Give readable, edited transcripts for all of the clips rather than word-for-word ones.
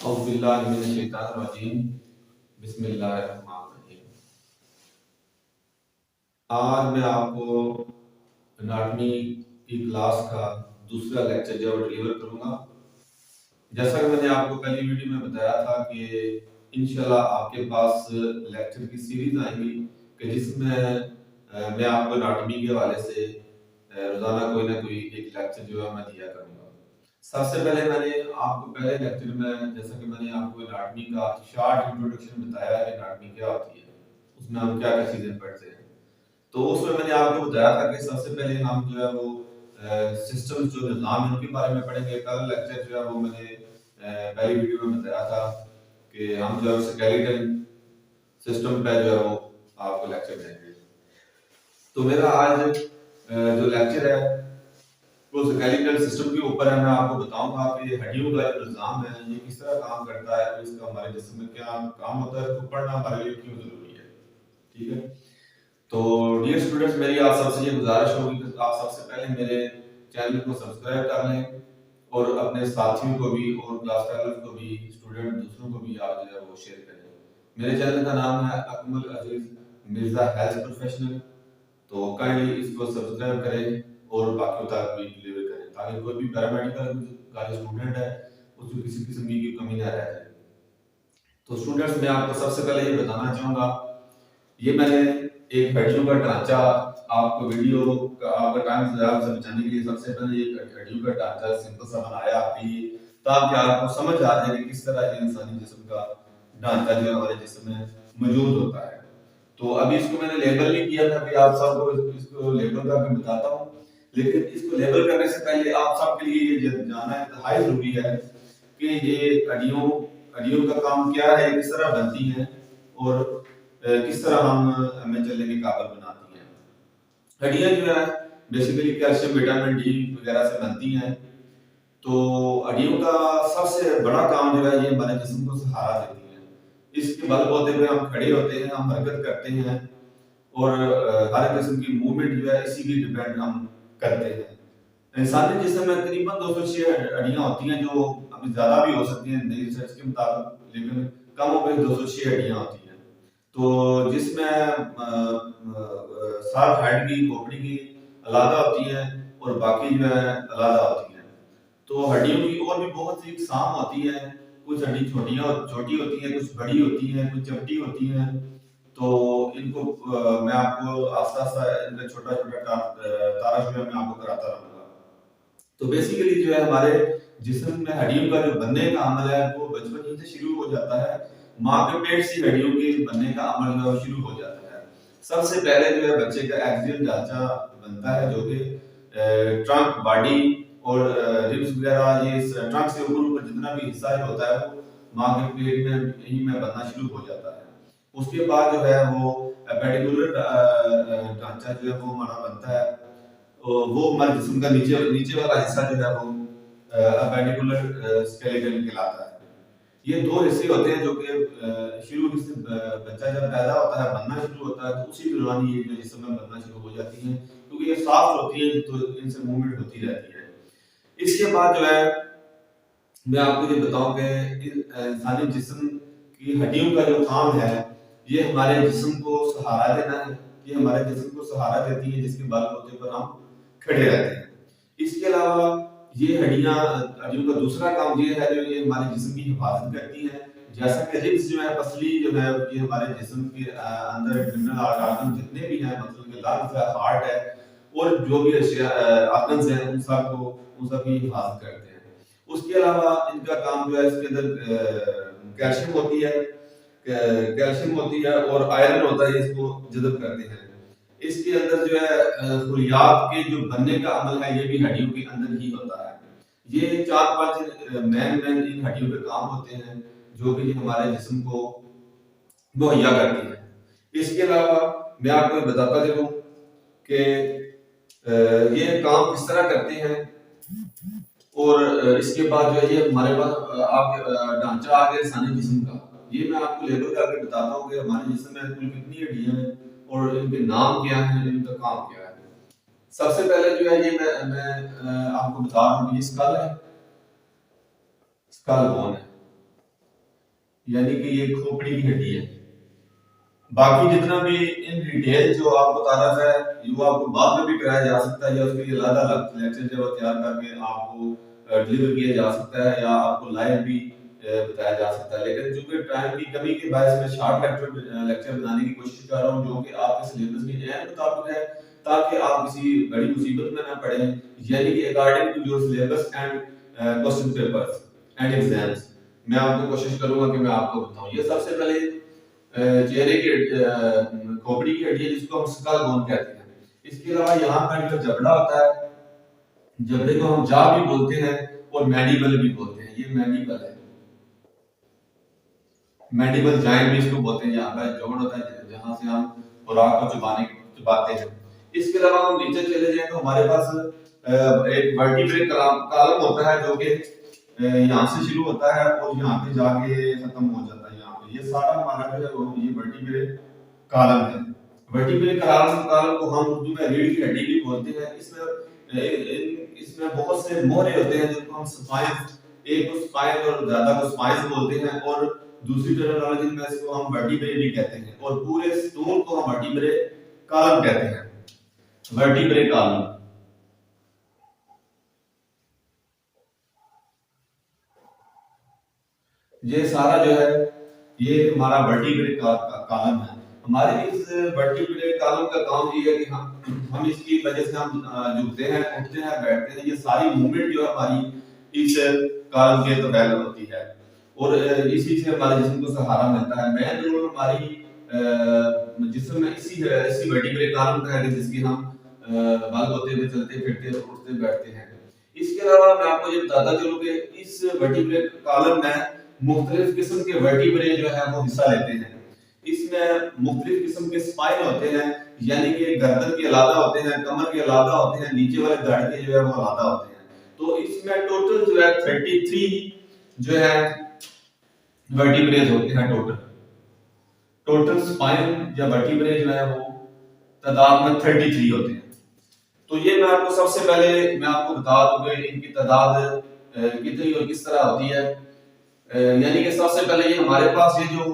औज़ुबिल्लाहिमिनश्शैतानिर्रजीम बिस्मिल्लाहिर्रहमानिर्रहीम। आज मैं आपको एनाटॉमी की क्लास का दूसरा लेक्चर जो है डिलीवर करूंगा। जैसा कि मैंने आपको पहली वीडियो में बताया था कि इंशाल्लाह आपके पास लेक्चर की सीरीज आएंगी कि जिसमें मैं आपको एनाटॉमी के हवाले से रोजाना कोई ना कोई एक लेक्चर जो है मैं दिया करूंगा। सबसे पहले मैंने आपको पहले लेक्चर में जैसा कि मैंने आपको एनाटॉमी का शॉर्ट इंट्रोडक्शन बताया कि एनाटॉमी क्या होती है, उसमें हम क्या क्या चीजें पढ़ते हैं। तो उसमें मैंने आपको बताया था कि सबसे पहले हम जो है वो सिस्टम जो निज़ाम है उनके बारे में पढ़ेंगे। पहला लेक्चर जो है वो मैंने पहली वीडियो में बताया था कि हम जो है स्केलेटल सिस्टम पे जो है वो आपको लेक्चर देंगे। तो मेरा आज जो लेक्चर है वो स्केलेटल सिस्टम के ऊपर है। मैं आपको बताऊंगा कि हड्डियों का जो निज़ाम है ये किस तरह काम करता है और इसका हमारे जिस्म में क्या काम होता है, तो पढ़ना हमारे लिए क्यों जरूरी है। ठीक है, तो डियर स्टूडेंट्स, मेरी आप सबसे ये गुजारिश होगी कि आप सबसे पहले मेरे चैनल को सब्सक्राइब कर लें और अपने साथियों को भी और क्लास फेलोज को भी, स्टूडेंट दूसरों को भी आप जो है वो शेयर करें। मेरे चैनल का नाम है अकमल अजीज मिर्जा हेल्थ प्रोफेशनल। तो काइंडली इसको सब्सक्राइब करें और बाकियों तक भी डिलीवर करें ताकि कोई भी पैरामेडिकल का जो स्टूडेंट है उसको किसी किस्म की कमी ना रह जाए। तो स्टूडेंट्स, मैं आपको सबसे पहले ये बताना चाहूँगा, ये मैंने एक हड्डियों का ढांचा आपको वीडियो का आपका टाइम ज़्यादा से बचाने के लिए सबसे पहले एक हड्डियों का ढांचा सिंपल सा बनाया आपके लिए, ताकि आपको समझ आ जाए कि किस तरह ये इंसानी जिस्म का ढांचा जो हमारे जिस्म में मौजूद होता है। तो अभी इसको मैंने लेबल नहीं किया था, अभी आप सबको इसको लेबल करके बताता हूँ। लेकिन इसको लेबल करने से पहले आप सबके लिए ये जानना इंतहाई जरूरी है कि ये हड्डियों हड्डियों का काम क्या है, किस तरह बनती हैं और किस तरह हम हमें चलने के काबिल बनाती हैं। हड्डियां जो है बेसिकली कैल्शियम, विटामिन डी वगैरह से बनती हैं। तो हड्डियों का सबसे बड़ा काम जो है ये हमारे जिस्म को सहारा देती है। इसके बलबूते पे हम खड़े होते हैं, हम हरकत करते हैं और हर किस्म की मूवमेंट जो है इसी की डिपेंड हम करते हैं। इंसानी जिस्म में तकरीबन 206 हड्डियां होती हैं, जो अभी ज्यादा भी हो सकती हैं नई रिसर्च के मुताबिक, लेकिन कम हो गई 206 हड्डियां होती हैं। तो जिसमें सात हेड की खोपड़ी की अलग होती है और बाकी जो है अलग होती है। तो हड्डियों की और भी बहुत सी इकसाम होती है। कुछ हड्डी छोटी होती हैं, कुछ बड़ी होती हैं, कुछ चपटी होती हैं। तो इनको मैं आपको आस्ता आस्ता इनका छोटा छोटा तारा जो है मैं आपको कराता रहूंगा। तो बेसिकली जो है हमारे जिस्म में हड्डियों का जो बनने का अमल है वो बचपन ही से शुरू हो जाता है। माँ के पेट से हड्डियों के बनने का अमल जो है शुरू हो जाता है। सबसे पहले जो है बच्चे का एक्सियल ढांचा बनता है, जो कि ट्रंक, बॉडी और रिब्स वगैरह, ये ट्रंक से ऊपर जितना भी हिस्सा होता है वो माँ के पेट में ही में बनना शुरू हो जाता है। उसके बाद जो है वो पेडिकुलर ढांचा जो है वो हमारा बनता है। वो हमारे जिस्म का नीचे नीचे वाला हिस्सा जो है वो पेडिकुलर स्केलेटन कहलाता है। ये दो हिस्से होते हैं जो कि शुरू से बच्चा जब पैदा होता है, बनना शुरू होता है, तो उसी दौरान ये जो जिस्म में बनना शुरू हो जाती हैं, क्योंकि ये सॉफ्ट होती है तो इनसे मूवमेंट होती रहती है। इसके बाद जो है मैं आपको ये बताऊं कि इंसानी जिस्म की हड्डियों का जो काम है ये हमारे जिस्म को सहारा देना है। ये हमारे जिस्म को सहारा देती है जिसके बलबूते पर हम खड़े रहते हैं। इसके अलावा ये हड्डियों का दूसरा काम ये है जो ये हमारे जिस्म की हिफाजत करती है। जैसा कि रिब्स जो है, पसली जो है, ये हमारे जिस्म के अंदर इंटरनल ऑर्गन जितने भी हैं, मतलब कि लंग्स है, हार्ट है और जो भी ऑर्गन्स हैं उन सब की हिफाजत करते हैं। उसके अलावा इनका काम जो है, इसके अंदर कैल्शियम होती है और आयरन होता है, इसको जज़ब करते हैं। इसके अंदर जो है खुलियात के जो बनने का अमल है ये भी हड्डियों के अंदर ही होता है। ये 4-5 मेन इन हड्डियों के काम होते हैं जो कि हमारे जिस्म को मुहैया करती है। इसके अलावा मैं आपको बताता चलूं कि ये काम किस तरह करते हैं और इसके बाद जो है ये हमारे पास आपके ढांचा आ गया इंसानी जिस्म का। ये मैं आपको लेबल करके बताता हूँ कि हमारे जिस्म में कुल कितनी हड्डियां हैं और इनके नाम क्या हैं, इनका काम क्या है। सबसे पहले जो है ये मैं आपको बता रहा हूँ, ये स्कल है, स्कल बोन है। यानी कि ये खोपड़ी की हड्डी है। बाकी जितना भी इन डिटेल जो आपको तारफ है ये वो आपको बाद में भी कराया जा सकता है, या उसके लिए अलग अलग लेक्चर जो तैयार करके आपको डिलीवर किया जा सकता है, या आपको लाइव भी बताया जा सकता है। लेकिन चूंकि टाइम की कमी के बायस मैं शॉर्ट लेक्चर बनाने की कोशिश कर रहा हूँ जो कि आपके सिलेबस के एन मुताबिक है, ताकि आप किसी बड़ी मुसीबत में ना पड़े, यानी कि according to your syllabus and question papers and exams. मैं आपको कोशिश करूंगा कि मैं आपको बताऊं। ये सबसे पहले चेहरे की खोपड़ी की हड्डी है जिसको हम स्कल बोन कहते हैं। इसके अलावा यहाँ पर जो जबड़ा होता है, जबड़े को हम जा भी बोलते हैं और मैंडिबल भी बोलते हैं। ये मैंडिबल है, मैंडिबल जॉइंट भी इसको बोलते हैं। यहाँ पर जोड़ होता है जहां से हम खुराक को चबाते हैं। इसके अलावा हम नीचे चले जाएं तो हमारे पास एक वर्टिब्रल कॉलम होता है जो कि यहाँ से शुरू होता है और यहाँ पे जाके खत्म हो जाता है। यहाँ पे ये सारा हमारा जो है वो ये वर्टिब्रल कॉलम है। वर्टिब्रल कॉलम को हम उर्दू में रीढ़ की हड्डी भी बोलते हैं। इसमें बहुत से मोहरे होते हैं जिनको हम स्पाइंस, एक को स्पाइन और ज्यादा को स्पाइंस बोलते हैं, और दूसरी टर्मिनोलॉजी में इसको हम वर्टिब्रे भी कहते हैं, और पूरे स्टोन को हम वर्टिब्रे कॉलम कहते हैं। वर्टिब्रे कॉलम ये सारा जो है ये हमारा वर्टिब्रे कॉलम है। हमारे इस वर्टिब्रे कॉलम का काम ये है कि हम इसकी वजह से हम झुकते हैं, उठते हैं, बैठते हैं। ये सारी मूवमेंट जो है हमारी इस कॉलम के तहत होती है और इसी से हमारे जिस्म को सहारा मिलता है। मेन रोल हमारी जिस्म में इसी वर्टिब्रे कॉलम का है जिसकी हम बल होते हुए चलते फिरते उठते बैठते हैं। इसके अलावा मैं आपको ये बताता चलूं कि इस वर्टिब्रे कॉलम में मुख्तलिफ किस्म के वर्टिब्रे जो है वो हिस्सा लेते हैं। इसमें मुख्तलिफ किस्म के स्पाइन होते हैं, यानी कि गर्दन के अलावा होते हैं, कमर के अलावा होते हैं, नीचे वाले धड़ के जो है वो अलावा होते हैं। तो इसमें टोटल जो है 33 जो है वर्टिब्रेज होते हैं। टोटल स्पाइन या वर्टिब्रे जो है वो तादाद में 33 होते हैं। तो ये मैं आपको सबसे पहले मैं आपको बता दूं कि इनकी तादाद कितनी और किस तरह होती है। यानी कि सबसे पहले ये हमारे पास ये जो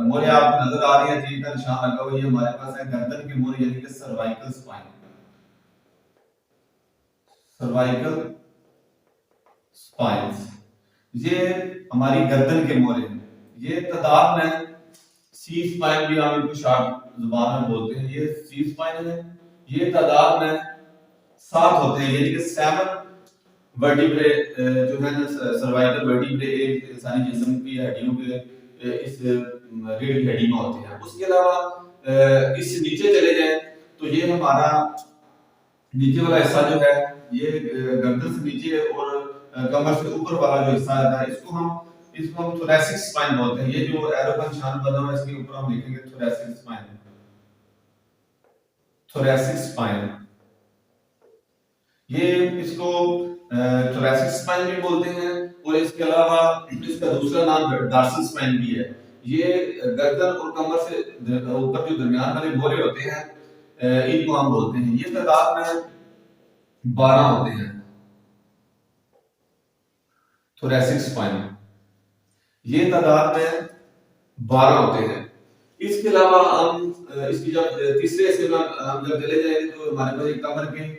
मोरे आपको नजर आ रही है, जी का निशान लगा हुआ, ये हमारे पास है गर्दन के मोरे, यानी कि सर्वाइकल स्पाइन, सर्वाइकल स्पाइंस। ये हमारी गर्दन के मोरे हैं। ये तादाद में सी स्पाइन भी हम इनको शॉर्ट जुबान में बोलते हैं, ये सी स्पाइन है। ये तादाद में 7 होते हैं, यानी कि 7 वर्टिब्रे जो है ना सर्वाइकल वर्टिब्रे एक इंसानी जिस्म की हड्डियों के इस रीढ़ की हड्डी में होते हैं। उसके अलावा इस नीचे चले जाएं तो ये हमारा नीचे वाला हिस्सा जो है ये गर्दन से नीचे और कमर से ऊपर वाला जो हिस्सा है इसको हम थोरैसिक स्पाइन बोलते हैं। ये जो एरो का निशान बना हुआ है इसके ऊपर हम लिखेंगे थोरैसिक स्पाइन, थोरैसिक स्पाइन। ये इसको थोरैसिक स्पाइन भी बोलते हैं, और इसके अलावा इसका दूसरा नाम डॉर्सल स्पाइन भी है। ये गर्दन और कमर से ऊपर जो दरमियान वाले बोरे होते हैं इनको हम बोलते हैं। ये तादाद में 12 होते हैं थोरैसिक स्पाइन, ये तादाद में 12 होते हैं। इसके अलावा हम इसकी जब तीसरे हिस्से में हम जब चले जाएंगे तो हमारे पास एक कमर के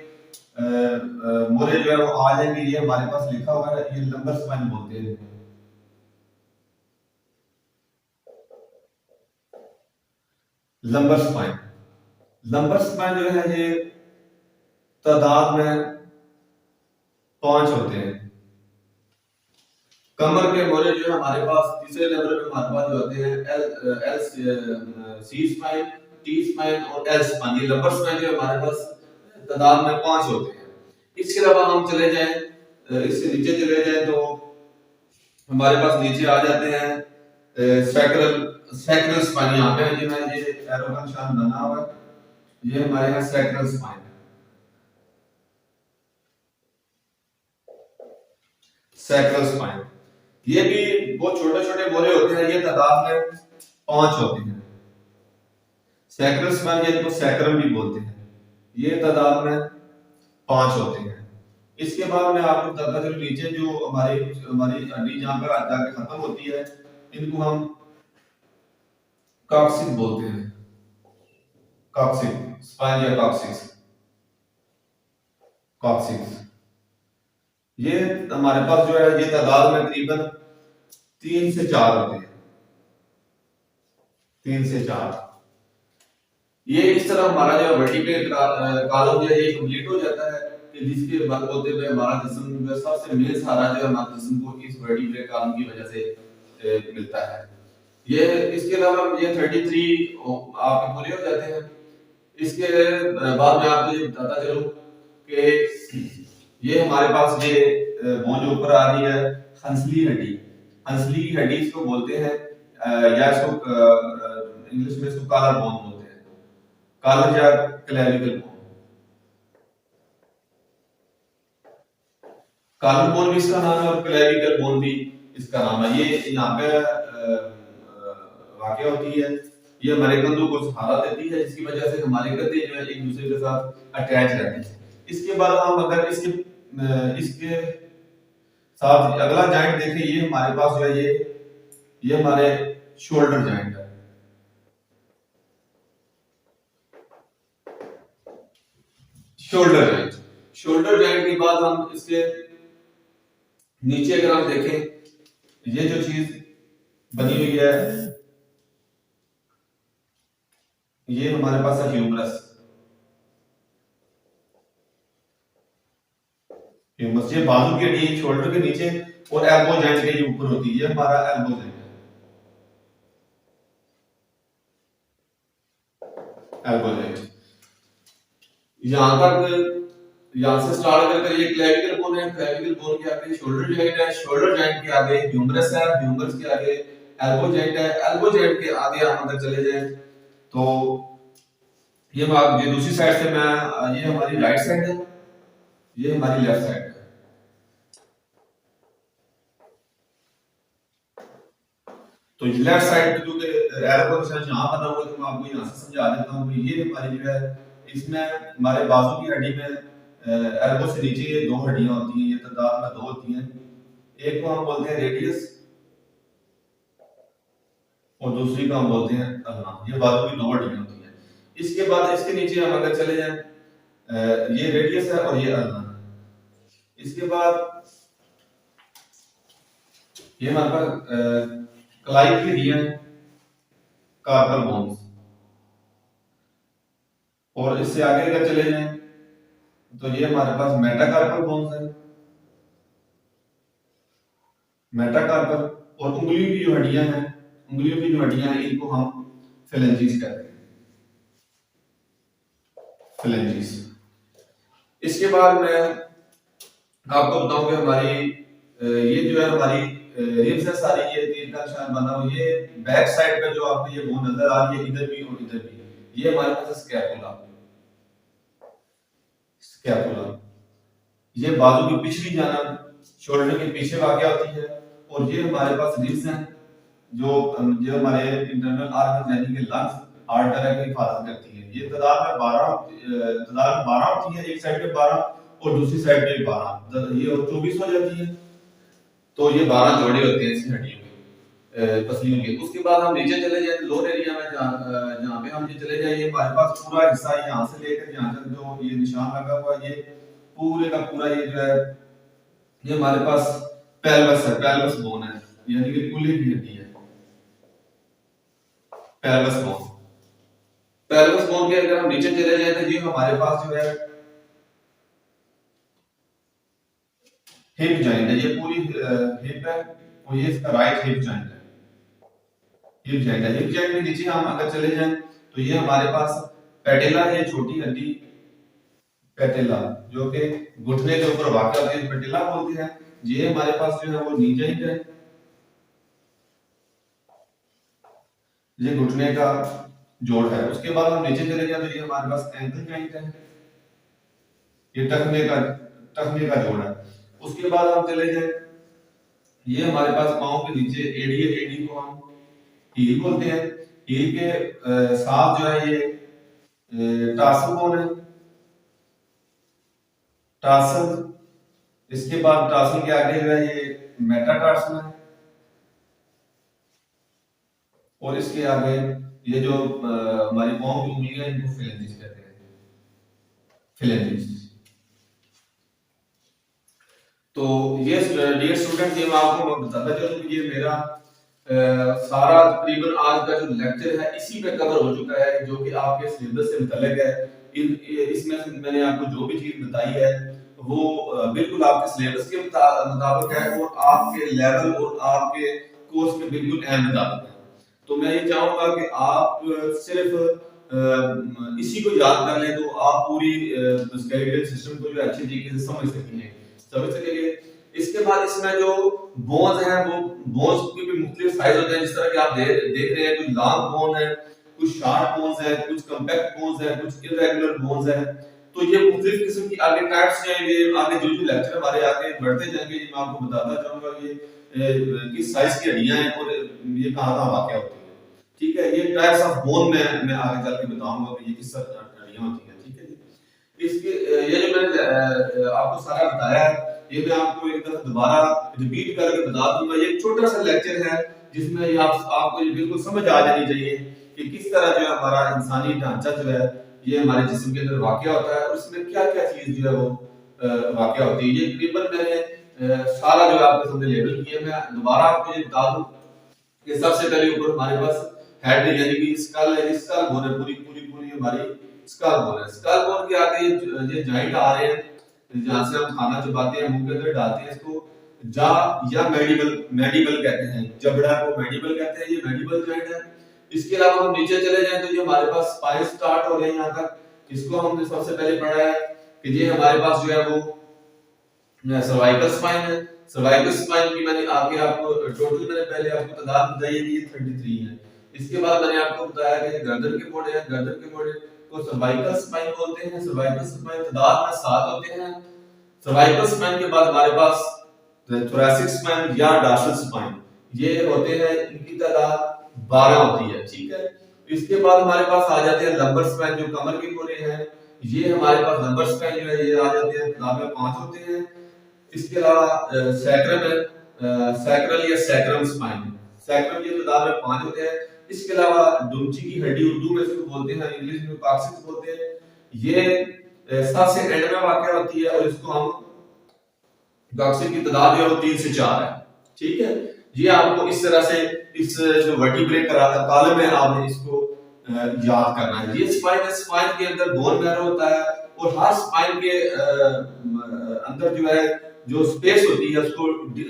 मोरे जो है वो आ जाएंगे। ये हमारे पास लिखा हुआ है, ये लंबर स्पाइन बोलते हैं। लंबर स्पाइन, लंबर स्पाइन जो है ये तादाद में 5 होते हैं। कमर के मोरे जो है हमारे पास तीसरे लेवल पे हमारे पास जो होते हैं L C spine, T spine और एल स्पाइन। ये लंबर स्पाइन जो हमारे पास तादाद में 5 होते हैं। इसके अलावा हम चले जाएं इससे नीचे चले जाएं तो हमारे पास नीचे आ जाते हैं सैक्रल स्पाइन। यहाँ पे जो है ये एरो का निशान बना हुआ है, ये हमारे यहाँ सैक्रल स्पाइन, सैक्रल स्पाइन। ये भी बहुत छोटे छोटे मोरे होते हैं, ये तादाद में 5 होते हैं। सैक्रल स्पाइन जिनको सैक्रम भी बोलते हैं, ये तादाद में 5 होते हैं। इसके बाद मैं आपको बताता चलूं, नीचे जो हमारी हमारी हड्डी जहां पर जाके खत्म होती है, इनको हम कॉक्सिक्स बोलते हैं। कॉक्सिक्स, स्पाइन या कॉक्सिक्स, कॉक्सिक्स। ये हमारे पास जो है ये तादाद में तकरीबन 3 से 4 होते हैं, 3 से 4। ये इस तरह हमारा जो वर्टिब्रल कॉलम जो है ये कंप्लीट हो जाता है कि जिसके बाद होते हुए हमारा जिस्म जो सबसे मेन सहारा जो है हमारे जिस्म को इस वर्टिब्रल कॉलम की वजह से मिलता है। ये इसके अलावा ये 33 आपके पूरे हो जाते हैं। इसके बाद मैं आपको ये बताता चलूं कि ये हमारे पास ये बोन जो ऊपर आ रही है हंसली हड्डी, हंसली की हड्डी इसको बोलते हैं, या इसको इंग्लिश में इसको कॉलर बोन बोलते हैं, कॉलर या क्लेविकल बोन। कॉलर बोन भी इसका नाम है और क्लेविकल बोन भी इसका नाम है। ये यहाँ पे वाकया होती है, ये हमारे कंधों को सहारा देती है, जिसकी वजह से हमारे कंधे जो है एक दूसरे के साथ अटैच रहते हैं। इसके बाद हम अगर इसके साथ अगला जॉइंट देखें, ये हमारे पास जो है ये हमारे शोल्डर जॉइंट है। शोल्डर जॉइंट, शोल्डर जॉइंट के बाद हम इसके नीचे अगर हम देखें, ये जो चीज बनी हुई है ये हमारे पास है ह्यूमरस। ह्यूमरस ये बाजू की हड्डी शोल्डर के नीचे और एल्बो जॉइंट के ऊपर होती है, ये हमारा एल्बो जॉइंट है, एल्बो जॉइंट। यहां से स्टार्ट करके ये क्लेविकल बोन है, क्लेविकल बोन के आगे शोल्डर जॉइंट है, शोल्डर जॉइंट के आगे ह्यूमरस है, ह्यूमरस के आगे एल्बो जॉइंट है, एल्बो जॉइंट के आगे हम अंदर चले जाएं तो ये बात, ये दूसरी साइड से मैं, ये हमारी राइट साइड है, ये हमारी लेफ्ट साइड है। तो लेफ्ट साइड पे जो एरो का निशान यहाँ बना हुआ है, तो मैं आपको यहाँ से समझा देता हूँ कि ये हमारी जो है इसमें हमारे बाजू की हड्डी में एल्बो से नीचे ये 2 हड्डियां होती हैं, ये तादाद में 2 होती हैं। एक को हम बोलते हैं रेडियस और दूसरी को हम बोलते हैं अल्ना, ये बाजू की 2 हड्डियां होती हैं। इसके बाद इसके नीचे हम अगर चले जाएं, ये रेडियस है और ये अल्ना। इसके बाद ये हमारे पास कलाई की हड्डियां, कार्पल बोन्स। और इससे आगे अगर चले जाएं तो ये हमारे पास मेटाकार्पल बोन्स है, मेटाकार्पल। और उंगलियों की जो हड्डियां हैं, उंगलियों की जो हड्डियां हैं इनको हम फेलेंजीज कहते हैं, फेलेंजीज। इसके बाद मैं आपको बताऊं कि हमारी ये जो है हमारी रिब्स है सारी, ये तीर का निशान बना हुआ, ये बैक साइड पे जो आपको ये बोन नजर आ रही है इधर भी और इधर भी, ये हमारे पास स्कैपुला, स्कैपुला। ये बाजू की पिछली जानब शोल्डर के पीछे वाक़या होती है। और ये हमारे पास रिब्स हैं जो हमारे इंटरनल ऑर्गन यानी कि लंग्स, हार्ट वगैरह की हिफाजत करती है। ये तादाद में 12 होती है, एक साइड पे 12 और दूसरी साइड पे 12, ये 24 हो जाती है। तो ये 12 जोड़े होते हैं इस हड्डियों के, पसलियों के। उसके बाद हम नीचे चले जाए लोअर एरिया में, जहाँ पे हम ये चले जाए, ये हमारे पास पूरा हिस्सा यहाँ से लेकर यहाँ तक जो ये निशान लगा हुआ, ये पूरे का पूरा ये जो है ये हमारे पास पेल्वस है, पेल्वस बोन है, यानी कि कूल्हे की हड्डी है, पेल्वस बोन। पेल्वस बोन के अगर हम नीचे चले जाए तो ये हमारे पास जो है हिप जॉइंट है, ये पूरी हिप है और ये इसका राइट हिप जॉइंट है, हिप जॉइंट है। हिप जॉइंट के नीचे हम अगर चले जाएं तो ये हमारे पास पैटेला है, छोटी हड्डी पैटेला, जो कि घुटने के ऊपर वाक़या होती है, पैटेला बोलते हैं। ये हमारे पास जो है वो नी जॉइंट है, ये घुटने का जोड़ है। उसके बाद हम नीचे चले जाए तो ये हमारे पास एंकल जॉइंट है, ये टखने का जोड़ है। उसके बाद हम चले जाए, ये हमारे पास पांव के नीचे एडी है, एडी को हम हील बोलते हैं। हील के साथ जो है ये टार्सल बोन है, टार्सल। इसके बाद टार्सन के आगे जो है ये मेटाटार्सन है, और इसके आगे ये जो हमारी पाँव की उंगलियां हैं इनको फिलेंजिस कहते हैं, फिलेंजिस। तो ये डियर स्टूडेंट, ये मैं आपको बताता चलूं कि ये मेरा सारा तकरीबन आज का जो लेक्चर है इसी पे कवर हो चुका है, जो कि आपके सिलेबस से मुताल्लिक है। इसमें से मैंने आपको जो भी चीज बताई है वो बिल्कुल आपके सिलेबस के मुताबिक है और आपके लेवल और आपके कोर्स के बिल्कुल अहम मुताबिक है। तो मैं ये चाहूंगा कि आप सिर्फ इसी को याद कर लें तो आप पूरी स्केलेटल सिस्टम को जो अच्छी तरीके से समझ सकेंगे। इसके बाद इसमें जो बोन्स हैं वो बोन्स की भी मुख्तलिफ साइज होते हैं, जिस तरह के आप देख रहे हैं, कुछ लॉन्ग बोन है, कुछ शार्प बोन्स है, कुछ कॉम्पैक्ट बोन्स है, कुछ इरेगुलर बोन्स है। तो ये मुख्तलिफ किस्म की आगे टाइप्स जाएंगे, आगे जो लेक्चर हमारे आगे बढ़ते जाएंगे मैं आपको बताता जाऊंगा ये किस साइज की हड्डियां हैं और ये कहां वाक़या होती है। ठीक है, ये टाइप्स ऑफ बोन में मैं आगे चल के बताऊंगा कि ये किस तरह हड्डियां होती हैं। ठीक है जी, इसके ये जो मैंने आपको सारा बताया है ये मैं आपको एक दफा दोबारा रिपीट करके बता दूंगा। ये एक छोटा सा लेक्चर है जिसमें ये आपको ये बिल्कुल समझ आ जानी चाहिए कि किस तरह जो है हमारा इंसानी ढांचा जो है ये हमारे जिस्म के अंदर वाक़या होता है और इसमें क्या क्या चीज जो है वो वाक़या होती है। ये तकरीबन मैंने सारा जो आपके सामने लेबल किया। मैं दोबारा आपको ये बता दूं कि सबसे पहले ऊपर हमारे पास हेड यानी कि स्कल है, स्कल बोन है, पूरी पूरी पूरी हमारी स्कल बोन है। स्कल बोन के आगे ये जॉइंट आ रहे हैं जहां से हम खाना चबाते हैं, मुंह के अंदर डालते हैं, इसको जा या मेडिबल कहते हैं, जबड़ा को मेडिबल कहते हैं, ये मेडिबल जॉइंट है। इसके अलावा हम नीचे चले जाएं तो ये हमारे पास स्पाइन स्टार्ट हो रहे हैं यहां तक। इसको हमने सबसे पहले पढ़ा है कि ये हमारे पास जो है वो सर्वाइकल स्पाइन है। सर्वाइकल स्पाइन की मैंने आगे आपको टोटल मैंने पहले आपको तादाद बताई है कि ये 33 है। इसके बाद मैंने आपको बताया कि गर्दन के मोड़े हैं, गर्दन के मोड़े को सर्वाइकल स्पाइन बोलते हैं। सर्वाइकल स्पाइन तादाद में 7 होते हैं। सर्वाइकल स्पाइन के बाद हमारे पास थोरैसिक स्पाइन या डॉर्सल स्पाइन ये होते हैं, इनकी तादाद 12 होती है। ठीक है, इसके बाद हमारे पास आ जाते हैं लंबर स्पाइन जो कमर के कोने हैं, ये हमारे पास लंबर स्पाइन जो है ये आ जाते हैं, तादाद में 5 होते हैं। इसके अलावा सैक्रम है, सैक्रल या सैक्रम स्पाइन, सैक्रम ये तादाद में 5 होते हैं। इसके अलावा डुमची की हड्डी उर्दू में इसको बोलते हैं, इंग्लिश में कॉक्सिक्स बोलते हैं, ये सबसे एंड में वाक़या होती है और इसको हम कॉक्सिक्स की तादाद जो है वो 3 से 4 है। ठीक है, ये आपको इस तरह से इस जो वर्टिब्रे कॉलम है आपने इसको याद करना है। ये स्पाइन है, स्पाइन के अंदर बोन मैरो होता है और हर स्पाइन के अंदर जो है जो स्पेस होती है उसको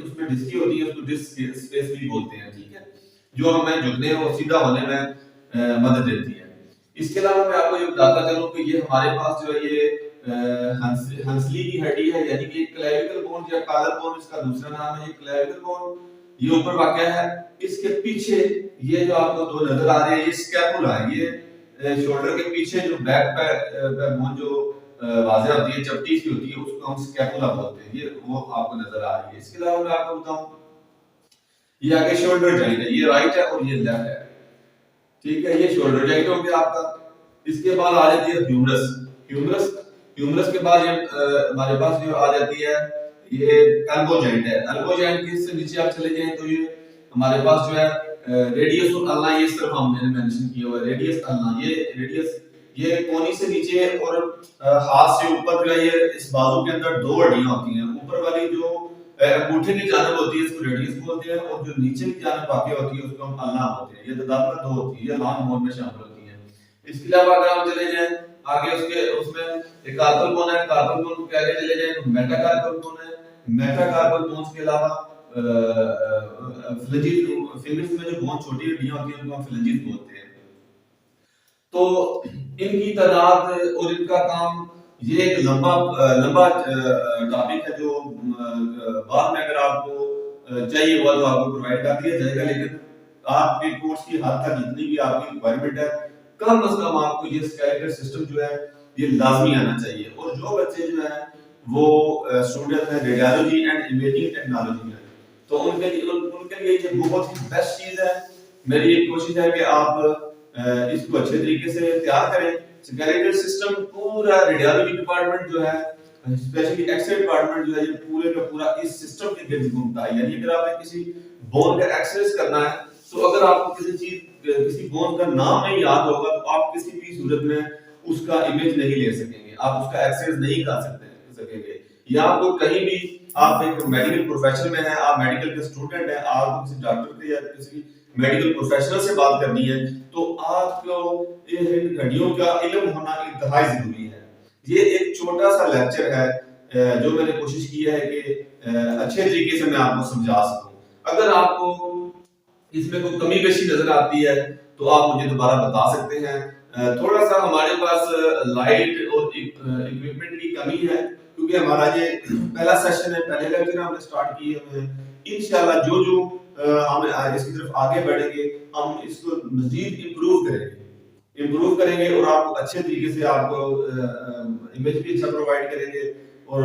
उसमें डिस्की होती है, उसको डिस्क स्पेस भी बोलते हैं। ठीक है, जो हमें झुकने और सीधा होने में मदद देती है। इसके अलावा मैं आपको ये बताता चलूं कि ये हमारे पास जो है ये हंसली की हड्डी है, यानी कि क्लेविकल बोन या कॉलर बोन इसका दूसरा नाम है। ये क्लेविकल बोन ये ऊपर वाक़या है। इसके पीछे ये जो आपको दो नजर आ रहे हैं ये स्कैपुला है, ये शोल्डर के पीछे जो बैक पे बोन जो वाज़ेह होती है, चपटी सी होती है, उसको हम स्कैपुला बोलते हैं। ये वो आपको नजर आ रही है। इसके अलावा मैं आपको बताऊं ये आगे शोल्डर जॉइंट है, ये राइट है और ये लेफ्ट है। ठीक है, ये शोल्डर जॉइंट हो गया आपका। इसके बाद आ जाती है ह्यूमरस। ह्यूमरस ह्यूमरस के बाद ये हमारे पास जो आ जाती है ये एल्बो जॉइंट है। एल्बो जॉइंट के से नीचे आप चले जाएं तो ये हमारे पास जो है रेडियस और अल्ना, ये सिर्फ हमने मेंशन किया हुआ है, रेडियस अल्ना, ये रेडियस ये कोनी से नीचे और हाथ से ऊपर जो है ये इस बाजू के अंदर दो हड्डियां होती हैं। ऊपर वाली जो अंगूठे की जानिब होती है इसको रेडियस बोलते हैं और जो नीचे की जानिब वाक़या होती है उसको हम अल्ना बोलते हैं। ये तादाद में 2 होती है, ये लॉन्ग बोन में शामिल होती है। इसके अलावा अगर हम चले जाएं आगे उसमें एक कार्पल बोन है, कार्पल बोन के आगे चले जाएं तो मेटाकार्पल बोन है। मेटाकार्पल बोन्स के अलावा फ्लेंजिस, फिंगर्स में जो बहुत छोटी हड्डियां होती हैं उनको हम फ्लेंजिस बोलते हैं। तो इनकी तादाद और इनका काम ये एक लंबा टॉपिक है जो बाद में अगर आपको चाहिए हुआ तो आपको प्रोवाइड कर दिया जाएगा, लेकिन आपके कोर्स की हद तक जितनी भी आपकी रिक्वायरमेंट है कम से कम आपको ये स्केलेटल सिस्टम जो है ये लाजमी आना चाहिए। और जो बच्चे जो है वो स्टूडेंट है रेडियोलॉजी एंड इमेजिंग टेक्नोलॉजी में, तो उनके लिए ये बहुत ही बेस्ट चीज है। मेरी एक कोशिश है कि आप इसको अच्छे तरीके से तैयार करें। स्केलेटल सिस्टम पूरा रेडियोलॉजी डिपार्टमेंट जो है स्पेशली एक्स-रे डिपार्टमेंट जो है ये पूरे का पूरा इस सिस्टम के गिर्द घूमता है। यानी अगर आपने किसी बोन का एक्सेस करना है, तो अगर आपको किसी बोन का नाम नहीं याद होगा, तो आप किसी भी सूरत में उसका इमेज नहीं ले सकेंगे, आप उसका एक्सेस नहीं कर सकेंगे। या आपको कहीं भी, आप एक मेडिकल प्रोफेशन में है, आप मेडिकल के स्टूडेंट हैं, आपको किसी डॉक्टर के या किसी मेडिकल प्रोफेशनल से बात करनी है, तो आपको इन हड्डियों का इल्म होना इंतहाई जरूरी है। ये एक छोटा सा लेक्चर है जो मैंने कोशिश की है कि अच्छे तरीके से मैं आपको समझा सकूं। अगर आपको इसमें कोई कमी पेशी नजर आती है तो आप मुझे दोबारा बता सकते हैं। थोड़ा सा हमारे पास लाइट और इक्विपमेंट की कमी है, क्योंकि हमारा ये पहला सेशन है, पहले लेक्चर हमने स्टार्ट किए हुए हैं। इंशाल्लाह जो जो हम इसकी तरफ आगे बढ़ेंगे, हम इसको मजीद इम्प्रूव करेंगे और आपको अच्छे तरीके से आपको इमेज भी अच्छा प्रोवाइड करेंगे और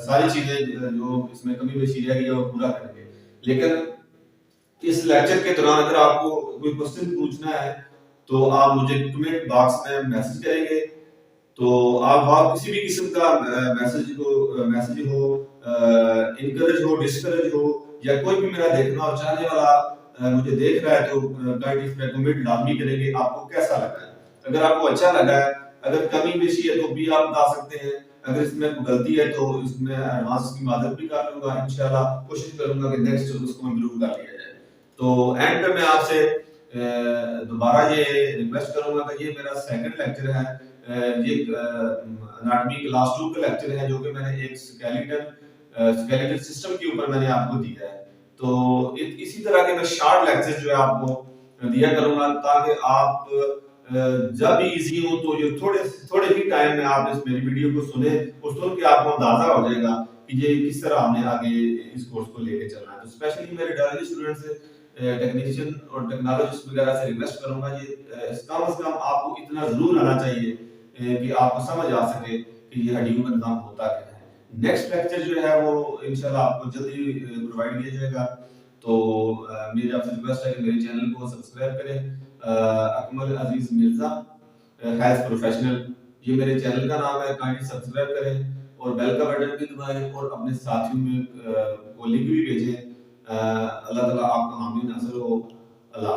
सारी चीजें जो इसमें कमी पेशी रह गई है वो पूरा करेंगे। लेकिन इस लेक्चर के दौरान अगर आपको कोई क्वेश्चन पूछना है तो आप मुझे कमेंट बॉक्स में मैसेज करेंगे। तो आप वहाँ किसी भी किस्म का मैसेज हो, इनकरेज हो, डिस्करेज हो, या कोई भी मेरा देखना और चाहने वाला मुझे देख रहा है, तो काइंडली इस पे कमेंट लाजमी करेंगे आपको कैसा लगा है। अगर आपको अच्छा लगा है, अगर कमी पेशी है तो भी आप बता सकते हैं। अगर इसमें कोई गलती है तो इसमें एडवांस की मदद भी कर लूंगा। इंशाल्लाह कोशिश करूंगा कि नेक्स्ट उसको इम्प्रूव कर लिया जाए। तो एंड पे मैं आपसे दोबारा ये रिक्वेस्ट करूंगा कि ये मेरा सेकंड लेक्चर है। ये एनाटॉमी क्लास 2 का लेक्चर है, जो कि मैंने एक स्केलेटल सिस्टम के ऊपर मैंने आपको दिया है। तो इसी तरह के मैं शॉर्ट लेक्चर जो है आपको दिया करूंगा, ताकि आप जब भी इजी हो तो ये थोड़े ही टाइम में आप इस मेरी वीडियो को सुने और सुन के आपको अंदाजा हो जाएगा कि ये किस तरह हमने आगे इस कोर्स को लेके चलना है। तो स्पेशली मेरे डायलॉजी स्टूडेंट से, टेक्नीशियन और टेक्नोलॉजिस्ट वगैरह से रिक्वेस्ट करूंगा, ये कम से कम आपको इतना जरूर आना चाहिए कि आपको समझ आ सके कि ये हड्डियों का निजाम होता क्या है। नेक्स्ट लेक्चर जो है वो इंशाल्लाह आपको जल्दी प्रोवाइड किया जाएगा। तो मेरी आपसे रिक्वेस्ट है कि मेरे चैनल को सब्सक्राइब करें। अकमल अजीज मिर्जा हेल्थ प्रोफेशनल, ये मेरे चैनल का नाम है। काइंडली सब्सक्राइब करें और बेल का बटन भी दबाएं और अपने साथियों में को लिंक भी भेजें। अल्लाह ताला आपका हामी नाज़िर हो। अल्लाह।